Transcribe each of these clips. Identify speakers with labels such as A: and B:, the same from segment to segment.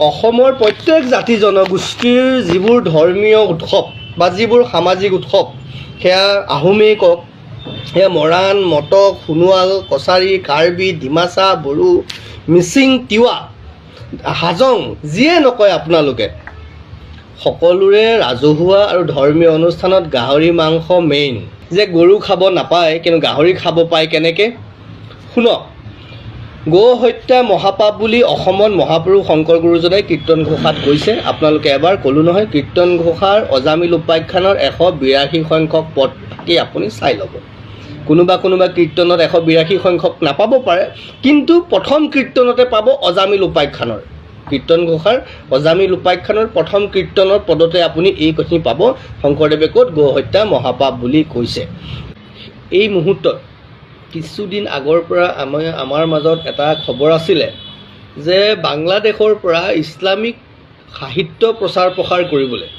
A: অসমৰ প্ৰত্যেক জাতি জনগোষ্ঠীৰ যিবোৰ ধৰ্মীয় উৎসৱ বা যিবোৰ সামাজিক উৎসৱ, সেয়া আহোমেই কওক, সেয়া মৰাণ, মটক, সোণোৱাল, কছাৰী, কাৰ্বি, ডিমাচা, বড়ো, মিচিং, তিৱা, হাজং, যিয়ে নকয় আপোনালোকে, সকলোৰে ৰাজহুৱা আৰু ধৰ্মীয় অনুষ্ঠানত গাহৰি মাংস মেইন। যে গৰু খাব নাপায় কিন্তু গাহৰি খাব পায় কেনেকৈ? শুনক, গো হত্যা মহাপাপ বুলি অসমত মহাপুৰুষ শংকৰ গুৰুজনাই কীৰ্তন ঘোষাত কৈছে। আপোনালোকে এবাৰ ক'লোঁ নহয়, কীৰ্তন ঘোষাৰ অজামিল উপাখ্যানৰ 182 সংখ্যক পদটি আপুনি চাই ল'ব। কোনোবা কীৰ্তনত 182 সংখ্যক নাপাব পাৰে, কিন্তু প্ৰথম কীৰ্তনতে পাব অজামিল উপাখ্যানৰ। কীৰ্তন ঘোষাৰ অজামিল উপাখ্যানৰ প্ৰথম কীৰ্তনৰ পদতে আপুনি এই কথা পাব, শংকৰদেৱে ক'ত গো হত্যা মহাপাপ বুলি কৈছে। এই মুহূৰ্তত কিছুদিন আগৰ পৰা আমাৰ মাজত এটা খবৰ আছিলে যে বাংলাদেশৰ পৰা ইছলামিক সাহিত্য প্ৰচাৰ প্ৰসাৰ কৰিবলৈ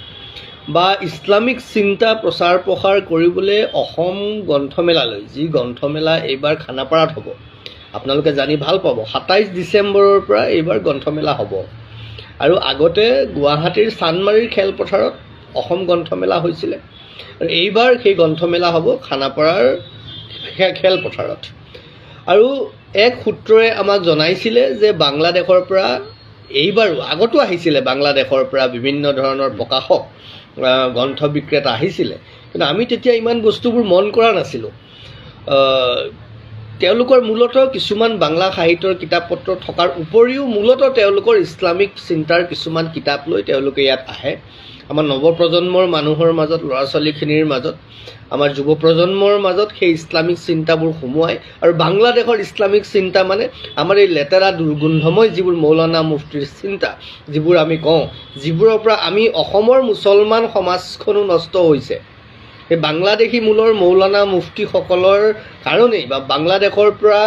A: বা ইছলামিক চিন্তা প্ৰচাৰ প্ৰসাৰ কৰিবলৈ অসম গ্ৰন্থমেলালৈ, যি গ্ৰন্থমেলা এইবাৰ খানাপাৰাত হ'ব, আপোনালোকে জানি ভাল পাব। 27 ডিচেম্বৰৰ পৰা এইবাৰ গ্ৰন্থমেলা হ'ব। আৰু আগতে গুৱাহাটীৰ চান্দমাৰীৰ খেলপথাৰত অসম গ্ৰন্থমেলা হৈছিলে, আৰু এইবাৰ সেই গ্ৰন্থমেলা হ'ব খানাপাৰাৰ খেলপথাৰত। আৰু এক সূত্ৰই আমাক জনাইছিলে যে বাংলাদেশৰ পৰা এইবাৰো, আগতো আহিছিলে বাংলাদেশৰ পৰা বিভিন্ন ধৰণৰ প্ৰকাশক, গ্ৰন্থ বিক্ৰেতা আহিছিলে, কিন্তু আমি তেতিয়া ইমান বস্তুবোৰ মন কৰা নাছিলোঁ। তেওঁলোকৰ মূলতঃ কিছুমান বাংলা সাহিত্যৰ কিতাপ পত্ৰ থকাৰ উপৰিও মূলতঃ তেওঁলোকৰ ইছলামিক চিন্তাৰ কিছুমান কিতাপ লৈ তেওঁলোকে ইয়াত আহে। আমাৰ নৱপ্ৰজন্মৰ মানুহৰ মাজত, ল'ৰা ছোৱালীখিনিৰ মাজত, আমাৰ যুৱ প্ৰজন্মৰ মাজত সেই ইছলামিক চিন্তাবোৰ সোমোৱাই। আৰু বাংলাদেশৰ ইছলামিক চিন্তা মানে আমাৰ এই লেতেৰা দুৰ্গোন্ধময় যিবোৰ মৌলানা মুফতিৰ চিন্তা, যিবোৰ আমি কওঁ, যিবোৰৰ পৰা আমি অসমৰ মুছলমান সমাজখনো নষ্ট হৈছে, সেই বাংলাদেশী মূলৰ মৌলানা মুফতিসকলৰ কাৰণেই, বা বাংলাদেশৰ পৰা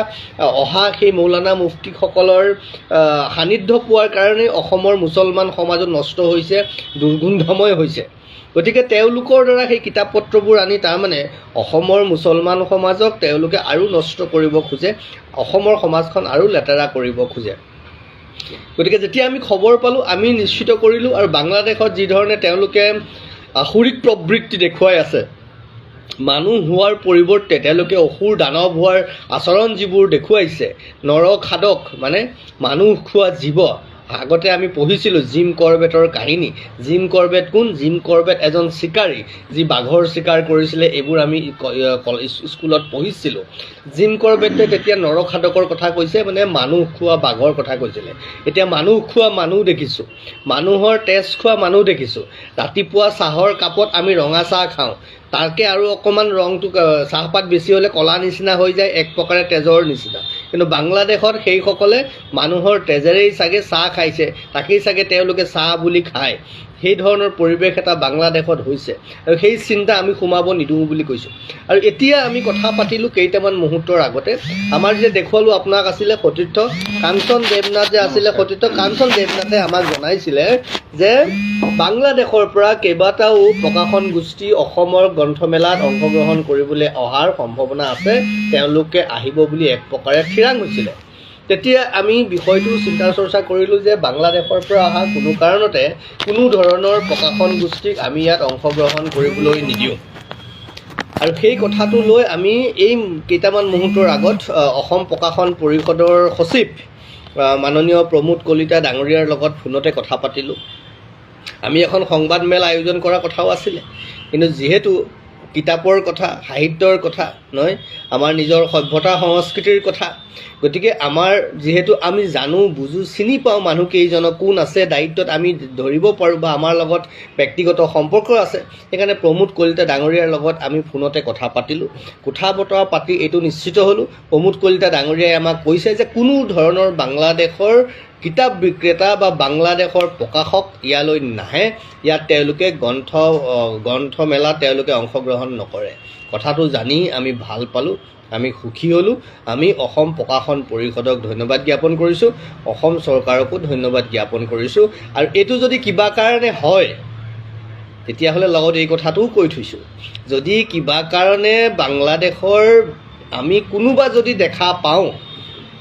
A: অহা সেই মৌলানা মুফতিসকলৰ সান্নিধ্য পোৱাৰ কাৰণেই অসমৰ মুছলমান সমাজো নষ্ট হৈছে, দুৰ্গোন্ধময় হৈছে। গতিকে তেওঁলোকৰ দ্বাৰা সেই কিতাপ পত্ৰবোৰ আনি তাৰমানে অসমৰ মুছলমান সমাজক তেওঁলোকে আৰু নষ্ট কৰিব খোজে, অসমৰ সমাজখন আৰু লেতেৰা কৰিব খোজে। গতিকে যেতিয়া আমি খবৰ পালোঁ, আমি নিশ্চিত কৰিলোঁ। আৰু বাংলাদেশত যিধৰণে তেওঁলোকে আসুৰিক প্ৰবৃত্তি দেখুৱাই আছে, মানুহ হোৱাৰ পৰিৱৰ্তে তেওঁলোকে অসুৰ দানৱ হোৱাৰ আচৰণ যিবোৰ দেখুৱাইছে, নৰখাদক মানে মানুহ খোৱা জীৱ। আগতে আমি পঢ়িছিলোঁ জিম কৰবেটৰ কাহিনী। জিম কৰবেট কোন? জিম কৰবেট এজন চিকাৰী, যি বাঘৰ চিকাৰ কৰিছিলে। এইবোৰ আমি স্কুলত পঢ়িছিলোঁ। জিম কৰবেটে তেতিয়া নৰখাদকৰ কথা কৈছে, মানে মানুহ খোৱা বাঘৰ কথা কৈছিলে। এতিয়া মানুহ খোৱা মানুহ দেখিছোঁ, মানুহৰ তেজ খোৱা মানুহ দেখিছোঁ। ৰাতিপুৱা চাহৰ কাপত আমি ৰঙা চাহ খাওঁ, তাকে আৰু অকণমান ৰংটো, চাহপাত বেছি হ'লে ক'লা নিচিনা হৈ যায়, এক প্ৰকাৰে তেজৰ নিচিনা। কিন্তু বাংলাদেশত সেইসকলে মানুহৰ তেজেৰেই চাগে চাহ খাইছে, তাকেই চাগে তেওঁলোকে চাহ বুলি খায়। সেই ধৰণৰ পৰিৱেশ এটা বাংলাদেশত হৈছে, আৰু সেই চিন্তা আমি সোমাব নিদিওঁ বুলি কৈছোঁ। আৰু এতিয়া আমি কথা পাতিলোঁ কেইটামান মুহূৰ্তৰ আগতে, আমাৰ যে দেখুৱালোঁ আপোনাক আছিলে সতীৰ্থ কাঞ্চন দেৱনাথ যে আছিলে, সতীৰ্থ কাঞ্চন দেৱনাথে আমাক জনাইছিলে যে বাংলাদেশৰ পৰা কেইবাটাও প্ৰকাশন গোষ্ঠী অসমৰ গ্ৰন্থমেলাত অংশগ্ৰহণ কৰিবলৈ অহাৰ সম্ভাৱনা আছে, তেওঁলোকে আহিব বুলি এক প্ৰকাৰে ঠিৰাং হৈছিলে। তেতিয়া আমি বিষয়টো চিন্তা চৰ্চা কৰিলোঁ যে বাংলাদেশৰ পৰা অহা কোনো কাৰণতে কোনো ধৰণৰ প্ৰকাশন গোষ্ঠীক আমি ইয়াত অংশগ্ৰহণ কৰিবলৈ নিদিওঁ। আৰু সেই কথাটো লৈ আমি এই কেইটামান মুহূৰ্তৰ আগত অসম প্ৰকাশন পৰিষদৰ সচিব মাননীয় প্ৰমোদ কলিতা ডাঙৰীয়াৰ লগত ফোনতে কথা পাতিলোঁ। আমি এখন সংবাদমেল আয়োজন কৰাৰ কথাও আছিলে, কিন্তু যিহেতু কিতাপৰ কথা, সাহিত্যৰ কথা নহয়, আমাৰ নিজৰ সভ্যতা সংস্কৃতিৰ কথা, গতিকে আমাৰ যিহেতু আমি জানো, বুজো, চিনি পাওঁ মানুহকেইজনক, কোন আছে দায়িত্বত আমি ধৰিব পাৰোঁ বা আমাৰ লগত ব্যক্তিগত সম্পৰ্ক আছে, সেইকাৰণে প্ৰমোদ কলিতা ডাঙৰীয়াৰ লগত আমি ফোনতে কথা পাতিলোঁ। কথা বতৰা পাতি এইটো নিশ্চিত হ'লোঁ, প্ৰমোদ কলিতা ডাঙৰীয়াই আমাক কৈছে যে কোনো ধৰণৰ বাংলাদেশৰ কিতাপ বিক্ৰেতা বা বাংলাদেশৰ প্ৰকাশক ইয়ালৈ নাহে, ইয়াত তেওঁলোকে গ্ৰন্থমেলাত তেওঁলোকে অংশগ্ৰহণ নকৰে। কথাটো জানি আমি ভাল পালোঁ, আমি সুখী হ'লোঁ। আমি অসম প্ৰকাশন পৰিষদক ধন্যবাদ জ্ঞাপন কৰিছোঁ, অসম চৰকাৰকো ধন্যবাদ জ্ঞাপন কৰিছোঁ। আৰু এইটো যদি কিবা কাৰণে হয়, তেতিয়াহ'লে লগত এই কথাটোও কৈ থৈছোঁ, যদি কিবা কাৰণে বাংলাদেশৰ আমি কোনোবা যদি দেখা পাওঁ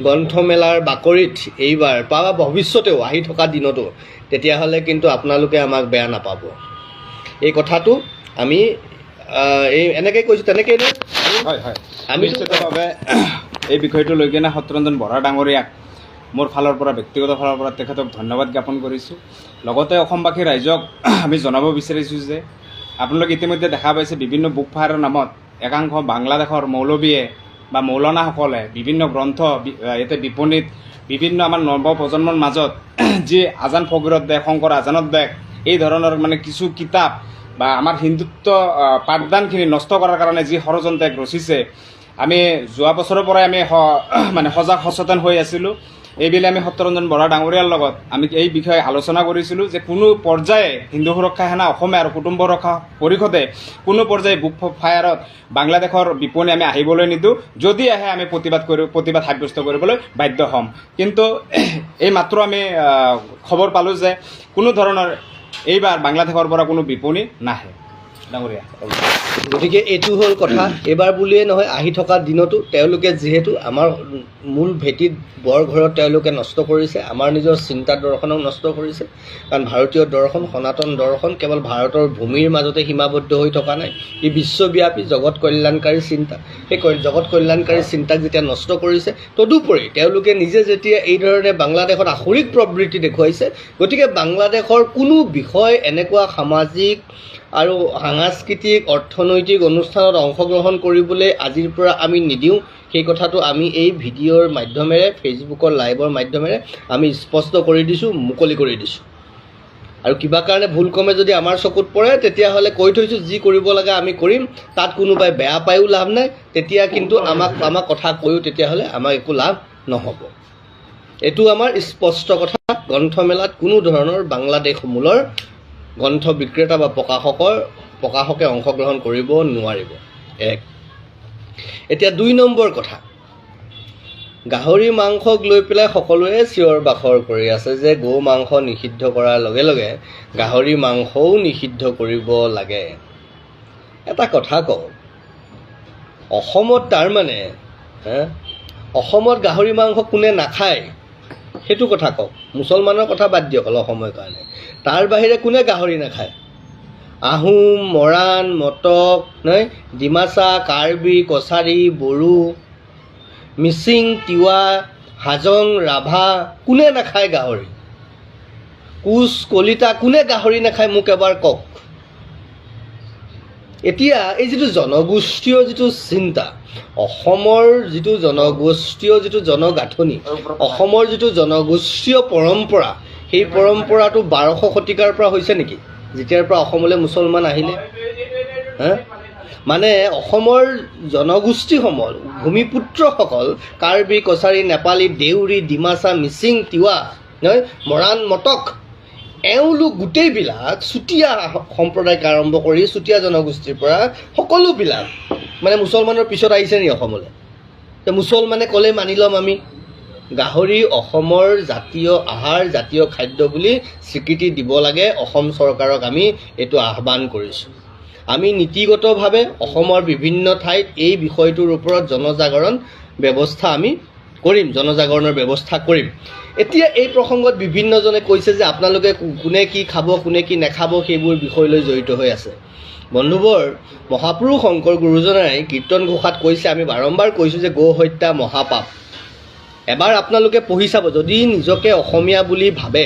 A: গ্ৰন্থমেলাৰ বাকৰিত এইবাৰ বা ভৱিষ্যতেও আহি থকা দিনতো, তেতিয়াহ'লে কিন্তু আপোনালোকে আমাক বেয়া নাপাব। এই কথাটো আমি এনেকৈ কৈছোঁ, তেনেকেই নে?
B: হয় হয়, আমি নিশ্চিতভাৱে এই বিষয়টো লৈ কিনে সত্যৰঞ্জন বৰা ডাঙৰীয়াক মোৰ ফালৰ পৰা, ব্যক্তিগত ফালৰ পৰা তেখেতক ধন্যবাদ জ্ঞাপন কৰিছোঁ। লগতে অসমবাসী ৰাইজক আমি জনাব বিচাৰিছোঁ যে আপোনালোকে ইতিমধ্যে দেখা পাইছে বিভিন্ন বুক ফায়াৰৰ নামত একাংশ বাংলাদেশৰ মৌলবীয়ে বা মৌলানাসকলে বিভিন্ন গ্ৰন্থ ইয়াতে বিপণীত বিভিন্ন আমাৰ নৱপ্ৰজন্মৰ মাজত যি আজান ফকীৰত দেশ, শংকৰ আজানত দেশ, এই ধৰণৰ মানে কিছু কিতাপ বা আমাৰ হিন্দুত্ব পাঠদানখিনি নষ্ট কৰাৰ কাৰণে যি ষড়যন্ত্ৰ ৰচিছে, আমি যোৱা বছৰৰ পৰাই আমি মানে সজাগ সচেতন হৈ আছিলোঁ। এইবেলি আমি সত্যৰঞ্জন বৰা ডাঙৰীয়াৰ লগত আমি এই বিষয়ে আলোচনা কৰিছিলোঁ যে কোনো পৰ্যায়ে হিন্দু সুৰক্ষা সেনা অসমে আৰু কুটুম্ব ৰক্ষা পৰিষদে কোনো পৰ্যায়ে বুক ফায়াৰত বাংলাদেশৰ বিপণী আমি আহিবলৈ নিদিওঁ। যদি আহে আমি প্ৰতিবাদ সাব্যস্ত কৰিবলৈ বাধ্য হ'ম। কিন্তু এই মাত্ৰ আমি খবৰ পালোঁ যে কোনো ধৰণৰ এইবাৰ বাংলাদেশৰ পৰা কোনো বিপণী নাহে। ডাঙৰীয়া,
A: গতিকে এইটো হ'ল কথা। এইবাৰ বুলিয়ে নহয়, আহি থকা দিনতো তেওঁলোকে যিহেতু আমাৰ মূল ভেটিত বৰঘৰত তেওঁলোকে নষ্ট কৰিছে, আমাৰ নিজৰ চিন্তা দৰ্শনক নষ্ট কৰিছে। কাৰণ ভাৰতীয় দৰ্শন, সনাতন দৰ্শন কেৱল ভাৰতৰ ভূমিৰ মাজতে সীমাবদ্ধ হৈ থকা নাই, ই বিশ্বব্যাপী জগত কল্যাণকাৰী চিন্তা। সেই জগত কল্যাণকাৰী চিন্তাক যেতিয়া নষ্ট কৰিছে, তদুপৰি তেওঁলোকে নিজে যেতিয়া এই ধৰণে বাংলাদেশত আসুৰিক প্ৰবৃত্তি দেখুৱাইছে, গতিকে বাংলাদেশৰ কোনো বিষয় এনেকুৱা সামাজিক আৰু সাংস্কৃতিক অৰ্থনৈতিক অনুষ্ঠানত অংশগ্ৰহণ কৰিবলৈ আজিৰ পৰা আমি নিদিওঁ। সেই কথাটো আমি এই ভিডিঅ'ৰ মাধ্যমেৰে, ফেচবুকৰ লাইভৰ মাধ্যমেৰে আমি স্পষ্ট কৰি দিছোঁ, মুকলি কৰি দিছোঁ। আৰু কিবা কাৰণে ভুল কমে যদি আমাৰ চকুত পৰে, তেতিয়াহ'লে কৈ থৈছোঁ যি কৰিব লাগে আমি কৰিম। তাত কোনোবাই বেয়া পায়ো লাভ নাই, তেতিয়া কিন্তু আমাক কথা কৈও তেতিয়াহ'লে আমাৰ একো লাভ নহ'ব। এইটো আমাৰ স্পষ্ট কথা। গ্ৰন্থমেলাত কোনো ধৰণৰ বাংলাদেশ মূলৰ গ্ৰন্থ বিক্ৰেতা বা প্ৰকাশকে অংশগ্ৰহণ কৰিব নোৱাৰিব। এতিয়া 2 নম্বৰ কথা, গাহৰি মাংসক লৈ পেলাই সকলোৱে চিঞৰ বাখৰ কৰি আছে যে গো মাংস নিষিদ্ধ কৰাৰ লগে লগে গাহৰি মাংসও নিষিদ্ধ কৰিব লাগে। এটা কথা কওঁ, অসমত তাৰমানে অসমত গাহৰি মাংস কোনে নাখায় সেইটো কথা কওক। মুছলমানৰ কথা বাদ দিয়ক অলপ সময়ৰ কাৰণে। তাৰ বাহিৰে কোনে গাহৰি নাখায়? আহোম, মৰাণ, মটক, ডিমাচা, কাৰ্বি, কছাৰী, বড়ো, মিচিং, তিৱা, হাজং, ৰাভা, কোনে নাখায় গাহৰি? কোচ, কলিতা, কোনে গাহৰি নাখায় মোক এবাৰ কওক। এতিয়া এই যিটো জনগোষ্ঠীয় যিটো চিন্তা, অসমৰ যিটো জনগোষ্ঠীয় যিটো জনগাঁথনি, অসমৰ যিটো জনগোষ্ঠীয় পৰম্পৰা, সেই পৰম্পৰাটো 1200 শতিকাৰ পৰা হৈছে নেকি, যেতিয়াৰ পৰা অসমলৈ মুছলমান আহিলে? মানে অসমৰ জনগোষ্ঠীসমূহ, ভূমিপুত্ৰসকল, কাৰ্বি, কছাৰী, নেপালী, দেউৰী, ডিমাচা, মিচিং, তিৱা, মৰাণ, মটক, এওঁলোক গোটেইবিলাক চুতীয়া সম্প্ৰদায়ক আৰম্ভ কৰি চুতীয়া জনগোষ্ঠীৰ পৰা সকলোবিলাক মানে মুছলমানৰ পিছত আহিছে নি অসমলৈ? মুছলমানে ক'লে মানি ল'ম আমি। গাহৰি অসমৰ জাতীয় আহাৰ, জাতীয় খাদ্য বুলি স্বীকৃতি দিব লাগে। অসম চৰকাৰক আমি এইটো আহ্বান কৰিছোঁ। আমি নীতিগতভাৱে অসমৰ বিভিন্ন ঠাইত এই বিষয়টোৰ ওপৰত জনজাগৰণৰ ব্যৱস্থা কৰিম। এতিয়া এই প্ৰসংগত বিভিন্নজনে কৈছে যে আপোনালোকে কোনে কি খাব, কোনে কি নাখাব সেইবোৰ বিষয় লৈ জড়িত হৈ আছে। বন্ধুবৰ, মহাপুৰুষ শংকৰ গুৰুজনাই কীৰ্তন ঘোষাত কৈছে, আমি বাৰম্বাৰ কৈছোঁ যে গো হত্যা মহাপাপ। এবাৰ আপোনালোকে পঢ়ি চাব, যদি নিজকে অসমীয়া বুলি ভাবে,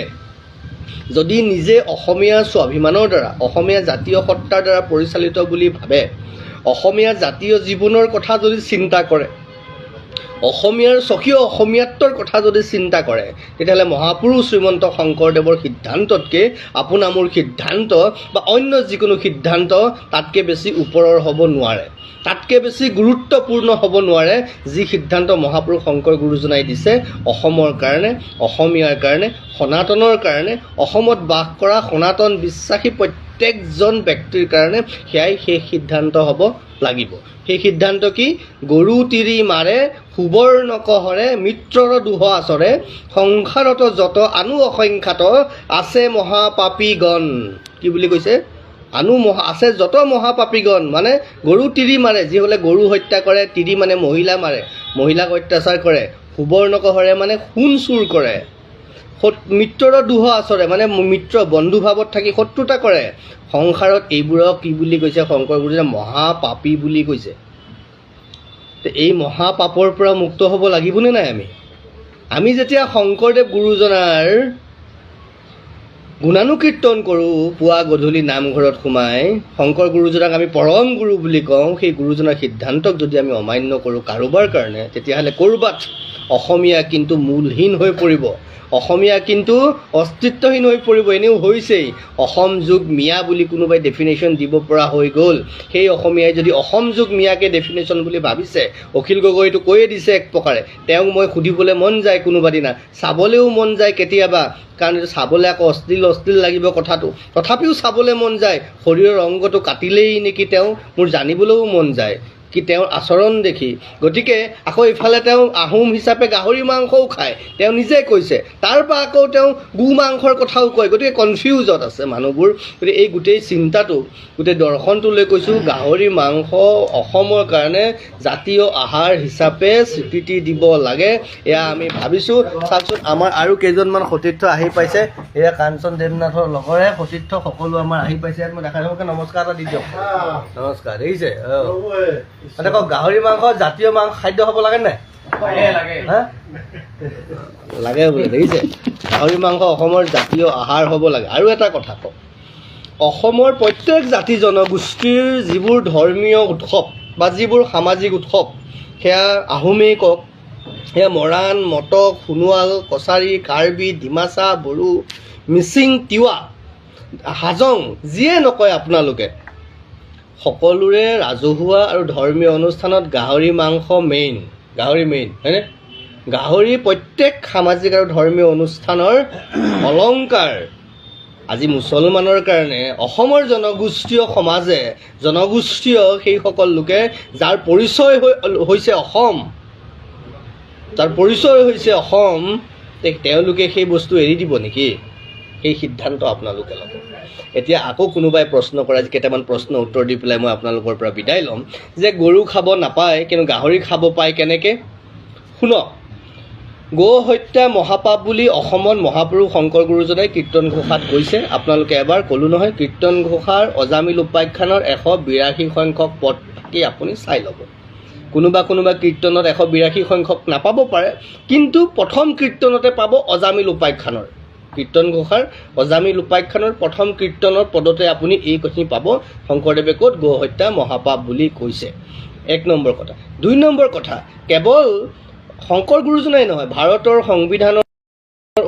A: যদি নিজে অসমীয়া স্বাভিমানৰ দ্বাৰা, অসমীয়া জাতীয় সত্তাৰ দ্বাৰা পৰিচালিত বুলি ভাবে, অসমীয়া জাতীয় জীৱনৰ কথা যদি চিন্তা কৰে, অসমীয়াৰ স্বকীয় অসমীয়াত্বৰ কথা যদি চিন্তা কৰে, তেতিয়াহ'লে মহাপুৰুষ শ্ৰীমন্ত শংকৰদেৱৰ সিদ্ধান্ততকৈ আপোনাৰ মোৰ সিদ্ধান্ত বা অন্য যিকোনো সিদ্ধান্ত তাতকৈ বেছি ওপৰৰ হ'ব নোৱাৰে, তাতকৈ বেছি গুৰুত্বপূৰ্ণ হ'ব নোৱাৰে। যি সিদ্ধান্ত মহাপুৰুষ শংকৰ গুৰুজনাই দিছে অসমৰ কাৰণে, অসমীয়াৰ কাৰণে, সনাতনৰ কাৰণে, অসমত বাস কৰা সনাতন বিশ্বাসী প্ৰত্যেকজন ব্যক্তিৰ কাৰণে সেয়াই সেই সিদ্ধান্ত হ'ব লাগিব। সেই সিদ্ধান্ত কি? গৰু তিৰি মাৰে, সুবৰ্ণ কহৰে, মিত্ৰৰ দুহ আচৰে, সংসাৰত যত আনু অসংখ্যাত আছে মহাপাপীগণ। কি বুলি কৈছে? আছে যত মহাপাপীগণ, মানে গৰু তিৰি মাৰে, যিসকলে গৰু হত্যা কৰে, তিৰি মানে মহিলা মাৰে, মহিলাক অত্যাচাৰ কৰে, সুবৰ্ণকহৰে মানে সোণ চুৰ কৰে, মিত্ৰৰ দুহ আচৰে মানে মিত্ৰ বন্ধুভাৱত থাকি শত্ৰুতা কৰে। সংসাৰত এইবোৰক কি বুলি কৈছে শংকৰ গুৰুজনাই? মহাপাপী বুলি কৈছে। এই মহাপাপৰ পৰা মুক্ত হ'ব লাগিবনে নাই? আমি যেতিয়া শংকৰদেৱ গুৰুজনাৰ গুণানুকীৰ্তন কৰোঁ, পুৱা গধূলি নামঘৰত সোমাই শংকৰ গুৰুজনাক আমি পৰম গুৰু বুলি কওঁ, সেই গুৰুজনাৰ সিদ্ধান্তক যদি আমি অমান্য কৰোঁ কাৰোবাৰ কাৰণে, তেতিয়াহ'লে ক'ৰবাত অসমীয়া কিন্তু মূলহীন হৈ পৰিব, অসমীয়া কিন্তু অস্তিত্বহীন হৈ পৰিব। এনেও হৈছেই। অসম যুগ মিয়া বুলি কোনোবাই ডেফিনেশ্যন দিব পৰা হৈ গ'ল। সেই অসমীয়াই যদি অসম যুগ মিয়াকে ডেফিনেশ্যন বুলি ভাবিছে, অখিল গগৈটো কৈয়ে দিছে এক প্ৰকাৰে। তেওঁক মই সুধিবলৈ মন যায় কোনোবা দিনা, চাবলৈও মন যায় কেতিয়াবা, কাৰণ এইটো চাবলৈ আকৌ অশ্লীল লাগিব কথাটো, তথাপিও চাবলৈ মন যায়। শৰীৰৰ অংগটো কাটিলেই নেকি তেওঁ, মোৰ জানিবলৈও মন যায় কি তেওঁৰ আচৰণ দেখি। গতিকে আকৌ ইফালে তেওঁ আহোম হিচাপে গাহৰি মাংসও খায়, তেওঁ নিজে কৈছে। তাৰপৰা আকৌ তেওঁ গো মাংসৰ কথাও কয়। গতিকে কনফিউজত আছে মানুহবোৰ। গতিকে এই গোটেই চিন্তাটো, গোটেই দৰ্শনটো লৈ কৈছোঁ, গাহৰি মাংস অসমৰ কাৰণে জাতীয় আহাৰ হিচাপে স্বীকৃতি দিব লাগে, এয়া আমি ভাবিছোঁ। চাওকচোন আমাৰ আৰু কেইজনমান সতীৰ্থ আহি পাইছে। এয়া কাঞ্চন দেৱনাথৰ লগৰে সতীৰ্থ সকলো আমাৰ আহি পাইছে। ইয়াত মই দেখাই থাকোঁ, নমস্কাৰ এটা দি দিয়ক। নমস্কাৰ। দেখিছে? মানে কওক, গাহৰি মাংস জাতীয় খাদ্য হ'ব লাগে নাই? লাগে বোলে। দেখিছে? গাহৰি মাংস অসমৰ জাতীয় আহাৰ হ'ব লাগে। আৰু এটা কথা কওক, অসমৰ প্ৰত্যেক জাতি জনগোষ্ঠীৰ যিবোৰ ধৰ্মীয় উৎসৱ বা যিবোৰ সামাজিক উৎসৱ, সেয়া আহোমেই কওক, সেয়া মৰাণ, মটক, সোণোৱাল, কছাৰী, কাৰ্বি, ডিমাচা, বড়ো, মিচিং, তিৱা, হাজং, যিয়ে নকয় আপোনালোকে, সকলোৰে ৰাজহুৱা আৰু ধৰ্মীয় অনুষ্ঠানত গাহৰি মাংস মেইন, গাহৰি মেইন, হয়নে? গাহৰি প্ৰত্যেক সামাজিক আৰু ধৰ্মীয় অনুষ্ঠানৰ অলংকাৰ। আজি মুছলমানৰ কাৰণে অসমৰ জনগোষ্ঠীয় সমাজে, জনগোষ্ঠীয় সেইসকল লোকে যাৰ পৰিচয় হৈছে অসম, যাৰ পৰিচয় হৈছে অসম, তেওঁলোকে সেই বস্তু এৰি দিব নেকি? সেই সিদ্ধান্ত আপোনালোকে ল'ব। এতিয়া আকৌ কোনোবাই প্ৰশ্ন কৰে, কেইটামান প্ৰশ্ন উত্তৰ দি পেলাই মই আপোনালোকৰ পৰা বিদায় ল'ম, যে গৰু খাব নাপায় কিন্তু গাহৰি খাব পায় কেনেকৈ? শুনক, গো হত্যা মহাপাপ বুলি অসমত মহাপুৰুষ শংকৰ গুৰুজনাই কীৰ্তন ঘোষাত কৈছে। আপোনালোকে এবাৰ ক'লোঁ নহয়, কীৰ্তন ঘোষাৰ অজামিল উপাখ্যানৰ 182 সংখ্যক পদ থাকি আপুনি চাই ল'ব। কোনোবা কীৰ্তনত 182 সংখ্যক নাপাব পাৰে, কিন্তু প্ৰথম কীৰ্তনতে পাব অজামিল উপাখ্যানৰ। কীৰ্তন ঘোষাৰ অজামিল উপাখ্যানৰ প্ৰথম কীৰ্তনৰ পদতে আপুনি এই কথাখিনি পাব, শংকৰদেৱে ক'ত গো হত্যা মহাপাপ বুলি কৈছে। 1 নম্বৰ কথা। 2 নম্বৰ কথা, কেৱল শংকৰ গুৰুজনাই নহয়, ভাৰতৰ সংবিধানৰ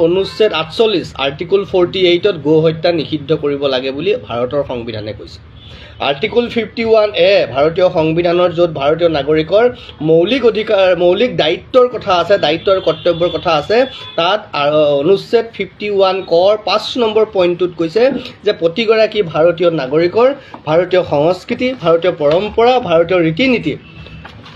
A: অনুচ্ছেদ 48 আৰ্টিকল 48ত গো হত্যা নিষিদ্ধ কৰিব লাগে বুলি ভাৰতৰ সংবিধানে কৈছে। আৰ্টিকল 51A ভাৰতীয় সংবিধানৰ, য'ত ভাৰতীয় নাগৰিকৰ মৌলিক অধিকাৰ, মৌলিক দায়িত্বৰ কথা আছে, দায়িত্ব আৰু কৰ্তব্যৰ কথা আছে, তাত অনুচ্ছেদ 51 কৰ 5 নম্বৰ পইণ্টটোত কৈছে যে প্ৰতিগৰাকী ভাৰতীয় নাগৰিকৰ ভাৰতীয় সংস্কৃতি, ভাৰতীয় পৰম্পৰা, ভাৰতীয় ৰীতি নীতি,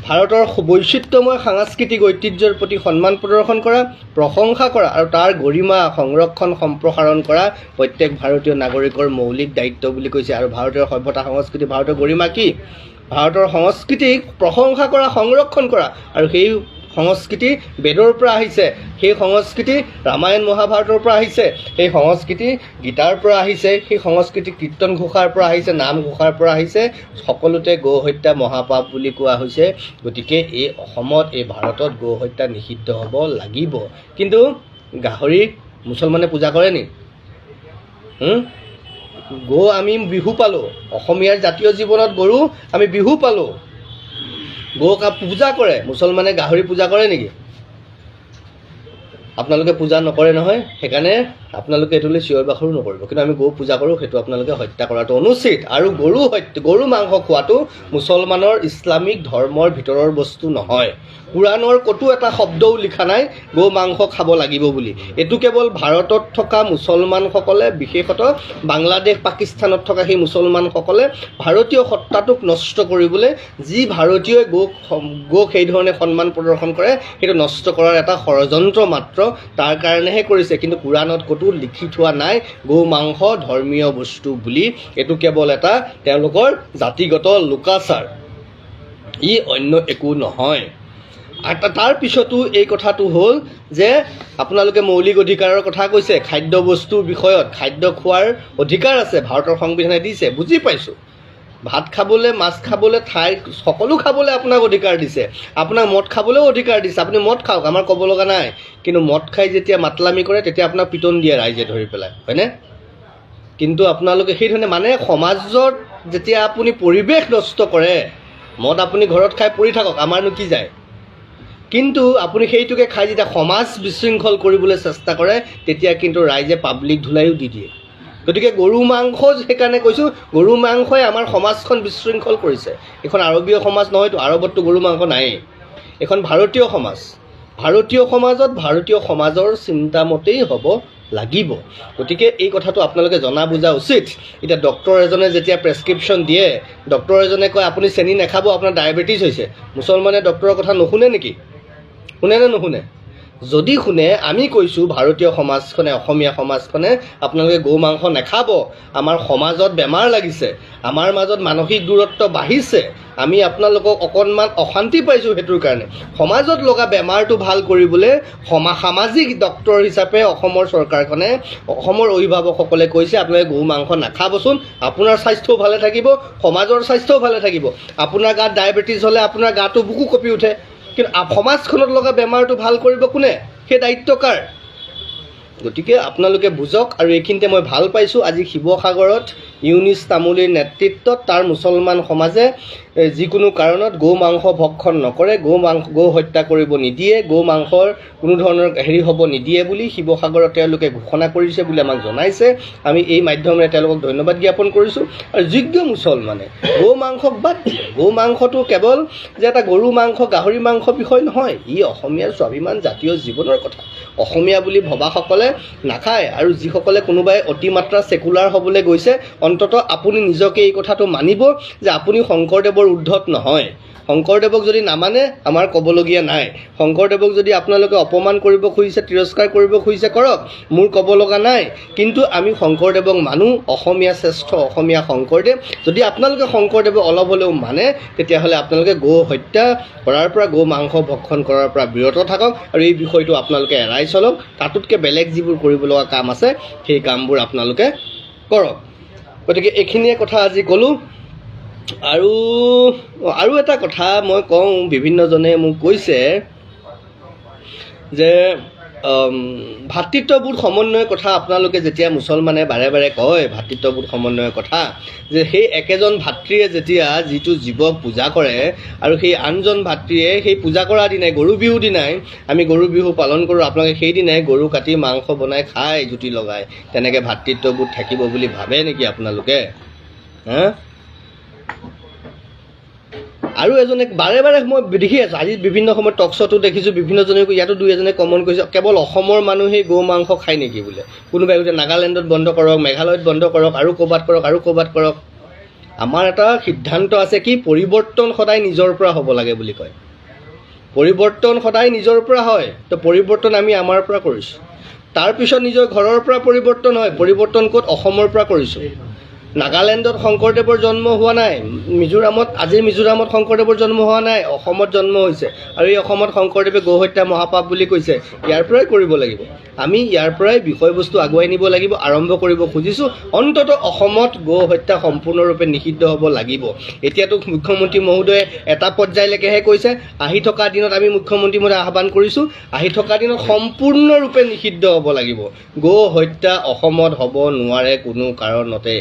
A: ভাৰতৰ বৈচিত্ৰ্যময় সাংস্কৃতিক ঐতিহ্যৰ প্ৰতি সন্মান প্ৰদৰ্শন কৰা, প্ৰশংসা কৰা আৰু তাৰ গৰিমা সংৰক্ষণ সম্প্ৰসাৰণ কৰা প্ৰত্যেক ভাৰতীয় নাগৰিকৰ মৌলিক দায়িত্ব বুলি কৈছে। আৰু ভাৰতীয় সভ্যতা সংস্কৃতি, ভাৰতৰ গৰিমা কি? ভাৰতৰ সংস্কৃতিক প্ৰশংসা কৰা, সংৰক্ষণ কৰা, আৰু সেই সংস্কৃতি বেদৰ পৰা আহিছে, সেই সংস্কৃতি ৰামায়ণ মহাভাৰতৰ পৰা আহিছে, সেই সংস্কৃতি গীতাৰ পৰা আহিছে, সেই সংস্কৃতি কীৰ্তন ঘোষাৰ পৰা আহিছে, নাম ঘোষাৰ পৰা আহিছে, সকলোতে গো হত্যা মহাপাপ বুলি কোৱা হৈছে। গতিকে এই অসমত, এই ভাৰতত গো হত্যা নিষিদ্ধ হ'ব লাগিব। কিন্তু গাহৰি মুছলমানে পূজা কৰে নি? গো আমি বিহু পালোঁ, অসমীয়াৰ জাতীয় জীৱনত গৰু আমি বিহু পালোঁ, গৌক পূজা কৰে। মুছলমানে গাহৰি পূজা কৰে নেকি? আপোনালোকে পূজা নকৰে নহয়, সেইকাৰণে আপোনালোকে এইটোলৈ চিঞৰ বাখৰো নকৰিব। কিন্তু আমি গৌ পূজা কৰোঁ, সেইটো আপোনালোকে হত্যা কৰাটো অনুচিত। আৰু গৰু মাংস খোৱাটো মুছলমানৰ ইছলামিক ধৰ্মৰ ভিতৰৰ বস্তু নহয়। কোৰাণৰ ক'তো এটা শব্দও লিখা নাই গৌ মাংস খাব লাগিব বুলি। এইটো কেৱল ভাৰতত থকা মুছলমানসকলে, বিশেষত বাংলাদেশ পাকিস্তানত থকা সেই মুছলমানসকলে ভাৰতীয় সত্তাটোক নষ্ট কৰিবলৈ, যি ভাৰতীয়ই গৌক সেইধৰণে সন্মান প্ৰদৰ্শন কৰে, সেইটো নষ্ট কৰাৰ এটা ষড়যন্ত্ৰ মাত্ৰ, তাৰ কাৰণেহে কৰিছে। কিন্তু কোৰাণত ক'তো লিখি থোৱা নাই গৌ মাংস ধৰ্মীয় বস্তু বুলি। এইটো কেৱল এটা তেওঁলোকৰ জাতিগত লোকাচাৰ, ই অন্য একো নহয়। আৰু তাৰ পিছতো এই কথাটো হ'ল যে আপোনালোকে মৌলিক অধিকাৰৰ কথা কৈছে, খাদ্য বস্তুৰ বিষয়ত খাদ্য খোৱাৰ অধিকাৰ আছে, ভাৰতৰ সংবিধানে দিছে, বুজি পাইছোঁ। ভাত খাবলৈ, মাছ খাবলৈ, ঠাই সকলো খাবলৈ আপোনাক অধিকাৰ দিছে, আপোনাক মদ খাবলৈও অধিকাৰ দিছে, আপুনি মদ খাওক, আমাৰ ক'ব লগা নাই। কিন্তু মদ খাই যেতিয়া মাতলামি কৰে তেতিয়া আপোনাক পিটন দিয়ে ৰাইজে ধৰি পেলাই, হয়নে? কিন্তু আপোনালোকে সেইধৰণে মানে সমাজত যেতিয়া আপুনি পৰিৱেশ নষ্ট কৰে, মদ আপুনি ঘৰত খাই পৰি থাকক, আমাৰনো কি যায়। কিন্তু আপুনি সেইটোকে খাই যেতিয়া সমাজ বিশৃংখল কৰিবলৈ চেষ্টা কৰে তেতিয়া কিন্তু ৰাইজে পাব্লিক ধুলাইও দি দিয়ে। গতিকে গৰু মাংস, সেইকাৰণে কৈছোঁ গৰু মাংসই আমাৰ সমাজখন বিশৃংখল কৰিছে। এইখন আৰৱীয় সমাজ নহয়তো, আৰৱততো গৰু মাংস নায়েই, এইখন ভাৰতীয় সমাজ। ভাৰতীয় সমাজত ভাৰতীয় সমাজৰ চিন্তামতেই হ'ব লাগিব। গতিকে এই কথাটো আপোনালোকে জনা বুজা উচিত। এতিয়া ডক্টৰ এজনে যেতিয়া প্ৰেছক্ৰিপশ্যন দিয়ে, ডক্টৰ এজনে কয় আপুনি চেনি নাখাব, আপোনাৰ ডায়েবেটিছ হৈছে, মুছলমানে ডক্টৰৰ কথা নুশুনে নেকি? শুনে নে নুশুনে? যদি শুনে, আমি কৈছোঁ ভাৰতীয় সমাজখনে, অসমীয়া সমাজখনে আপোনালোকে গৌ মাংস নাখাব, আমাৰ সমাজত বেমাৰ লাগিছে, আমাৰ মাজত মানসিক দূৰত্ব বাঢ়িছে, আমি আপোনালোকক অকণমান অশান্তি পাইছোঁ, সেইটোৰ কাৰণে সমাজত লগা বেমাৰটো ভাল কৰিবলৈ সামাজিক ডক্টৰ হিচাপে অসমৰ চৰকাৰখনে, অসমৰ অভিভাৱকসকলে কৈছে আপোনালোকে গৌ মাংস নাখাবচোন, আপোনাৰ স্বাস্থ্যও ভালে থাকিব, সমাজৰ স্বাস্থ্যও ভালে থাকিব। আপোনাৰ গাত ডায়েবেটিছ হ'লে আপোনাৰ গাটো বুকু কঁপি উঠে, কিন্তু সমাজখনত লগা বেমাৰটো ভাল কৰিব কোনে? সেই দায়িত্ব কাৰ? গতিকে আপোনালোকে বুজক। আৰু এইখিনিতে মই ভাল পাইছোঁ, আজি শিৱসাগৰত ইউনিছ তামুলীৰ নেতৃত্বত তাৰ মুছলমান সমাজে যিকোনো কাৰণত গৌ মাংস ভক্ষণ নকৰে, গৌ হত্যা কৰিব নিদিয়ে, গৌ মাংসৰ কোনো ধৰণৰ হ'ব নিদিয়ে বুলি শিৱসাগৰত তেওঁলোকে ঘোষণা কৰিছে বুলি আমাক জনাইছে। আমি এই মাধ্যমেৰে তেওঁলোকক ধন্যবাদ জ্ঞাপন কৰিছোঁ। আৰু যোগ্য মুছলমানে গৌ মাংসক বাদ দিয়ে। গৌ মাংসটো কেৱল যে এটা গৰু মাংস, গাহৰি মাংস বিষয় নহয়, ই অসমীয়াৰ স্বাভিমান, জাতীয় জীৱনৰ কথা। অসমীয়া বুলি ভবাসকলে নাখায়, আৰু যিসকলে কোনোবাই অতিমাত্ৰা ছেকুলাৰ হ'বলৈ গৈছে, অন্ততঃ আপুনি নিজকে এই কথাটো মানিব যে আপুনি শংকৰদেৱৰ উদ্ধত নহয়। শংকৰদেৱক যদি নামানে আমাৰ ক'বলগীয়া নাই। শংকৰদেৱক যদি আপোনালোকে অপমান কৰিব খুজিছে, তিৰস্কাৰ কৰিব খুজিছে, কৰক, মোৰ ক'ব লগা নাই। কিন্তু আমি শংকৰদেৱক মানো, অসমীয়া শ্ৰেষ্ঠ, অসমীয়া শংকৰদেৱ। যদি আপোনালোকে শংকৰদেৱক অলপ হ'লেও মানে, তেতিয়াহ'লে আপোনালোকে গৌ হত্যা কৰাৰ পৰা, গৌ মাংস ভক্ষণ কৰাৰ পৰা বিৰত থাকক, আৰু এই বিষয়টো আপোনালোকে এৰাই চলক। তাতোতকৈ বেলেগ যিবোৰ কৰিব লগা কাম আছে সেই কামবোৰ আপোনালোকে কৰক। গতিকে এইখিনিয়ে কথা আজি ক'লোঁ। আৰু এটা কথা মই কওঁ, বিভিন্নজনে মোক কৈছে যে ভাতৃত্ববোধ সমন্বয়ৰ কথা আপোনালোকে যেতিয়া মুছলমানে বাৰে বাৰে কয় ভাতৃত্ববোধ সমন্বয়ৰ কথা, যে সেই একেজন ভাতৃয়ে যেতিয়া যিটো জীৱক পূজা কৰে, আৰু সেই আনজন ভাতৃয়ে সেই পূজা কৰা দিনাই, গৰু বিহু দিনাই আমি গৰু বিহু পালন কৰোঁ, আপোনালোকে সেইদিনাই গৰু কাটি মাংস বনাই খাই জুতি লগাই, তেনেকৈ ভাতৃত্ববোধ থাকিব বুলি ভাবে নেকি আপোনালোকে? হা? আৰু এজনে বাৰে বাৰে মই দেখি আছোঁ, আজি বিভিন্ন সময়ত টক শ্ব'টো দেখিছোঁ, বিভিন্নজনে ইয়াতো দুই এজনে কমন কৰিছে, কেৱল অসমৰ মানুহেই গৌ মাংস খায় নেকি বোলে। কোনোবাই কৈছে নাগালেণ্ডত বন্ধ কৰক, মেঘালয়ত বন্ধ কৰক, আৰু ক'ৰবাত কৰক, আৰু ক'ৰবাত কৰক। আমাৰ এটা সিদ্ধান্ত আছে কি, পৰিৱৰ্তন সদায় নিজৰ পৰা হ'ব লাগে বুলি কয়। পৰিৱৰ্তন সদায় নিজৰ পৰা হয়, তো পৰিৱৰ্তন আমি আমাৰ পৰা কৰিছোঁ। তাৰপিছত নিজৰ ঘৰৰ পৰা পৰিৱৰ্তন হয়। পৰিৱৰ্তন ক'ত? অসমৰ পৰা কৰিছোঁ। নাগালেণ্ডত শংকৰদেৱৰ জন্ম হোৱা নাই, আজিৰ মিজোৰামত শংকৰদেৱৰ জন্ম হোৱা নাই, অসমত জন্ম হৈছে। আৰু এই অসমত শংকৰদেৱে গৌ হত্যা মহাপাপ বুলি কৈছে। ইয়াৰ পৰাই কৰিব লাগিব, আমি ইয়াৰ পৰাই বিষয়বস্তু আগুৱাই নিব লাগিব, আৰম্ভ কৰিব খুজিছোঁ। অন্ততঃ অসমত গৌ হত্যা সম্পূৰ্ণৰূপে নিষিদ্ধ হ'ব লাগিব। এতিয়াতো মুখ্যমন্ত্ৰী মহোদয়ে এটা পৰ্যায়লৈকেহে কৈছে, আহি থকা দিনত আমি মুখ্যমন্ত্ৰী মহোদয়ে আহ্বান কৰিছোঁ, আহি থকা দিনত সম্পূৰ্ণৰূপে নিষিদ্ধ হ'ব লাগিব। গৌ হত্যা অসমত হ'ব নোৱাৰে কোনো কাৰণতে।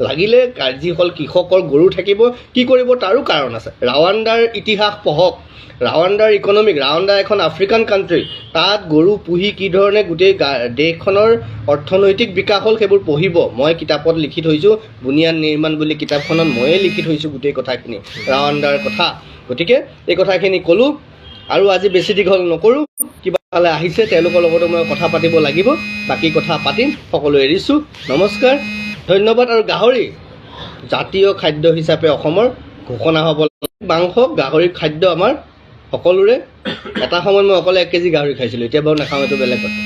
A: লাগিলে যিসকল কৃষকৰ গৰু থাকিব, কি কৰিব তাৰো কাৰণ আছে। ৰাৱাণ্ডাৰ ইতিহাস পঢ়ক, ৰাৱাণ্ডাৰ ইকনমিক, ৰাৱাণ্ডা এখন আফ্ৰিকান কাণ্ট্ৰি, তাত গৰু পুহি কি ধৰণে গোটেই দেশখনৰ অৰ্থনৈতিক বিকাশ হ'ল সেইবোৰ পঢ়িব। মই কিতাপত লিখি থৈছোঁ, বুনিয়াদ নিৰ্মাণ বুলি কিতাপখনত ময়ে লিখি থৈছোঁ গোটেই কথাখিনি, ৰাৱাণ্ডাৰ কথা। গতিকে এই কথাখিনি ক'লোঁ, আৰু আজি বেছি দীঘল নকৰোঁ। কিবা ফালে আহিছে তেওঁলোকৰ লগতো মই কথা পাতিব লাগিব, বাকী কথা পাতিম। সকলো এৰিছোঁ, নমস্কাৰ, ধন্যবাদ। আৰু গাহৰি জাতীয় খাদ্য হিচাপে অসমৰ ঘোষণা হ'ব। মাংস, গাহৰি খাদ্য আমাৰ সকলোৰে। এটা সময়ত মই অকলে 1 কেজি গাহৰি খাইছিলোঁ, এতিয়া বাৰু নাখাওঁ, এইটো বেলেগ কথা।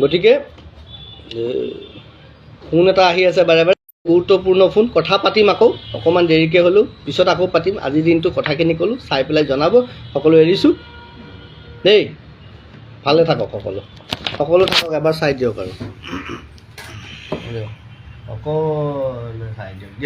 A: গতিকে ফোন এটা আহি আছে বাৰে বাৰে। গুৰুত্বপূৰ্ণ ফোন কথা পাতিম আকৌ অকণমান দেৰিকৈ হ'লেও পিছত আকৌ পাতিম আজিৰ দিনটো কথাখিনি ক'লোঁ চাই পেলাই জনাব সকলো এৰিছোঁ দেই ভালে থাকক সকলো থাকক এবাৰ চাই দিয়ক আৰু অকল চাই দিয়ক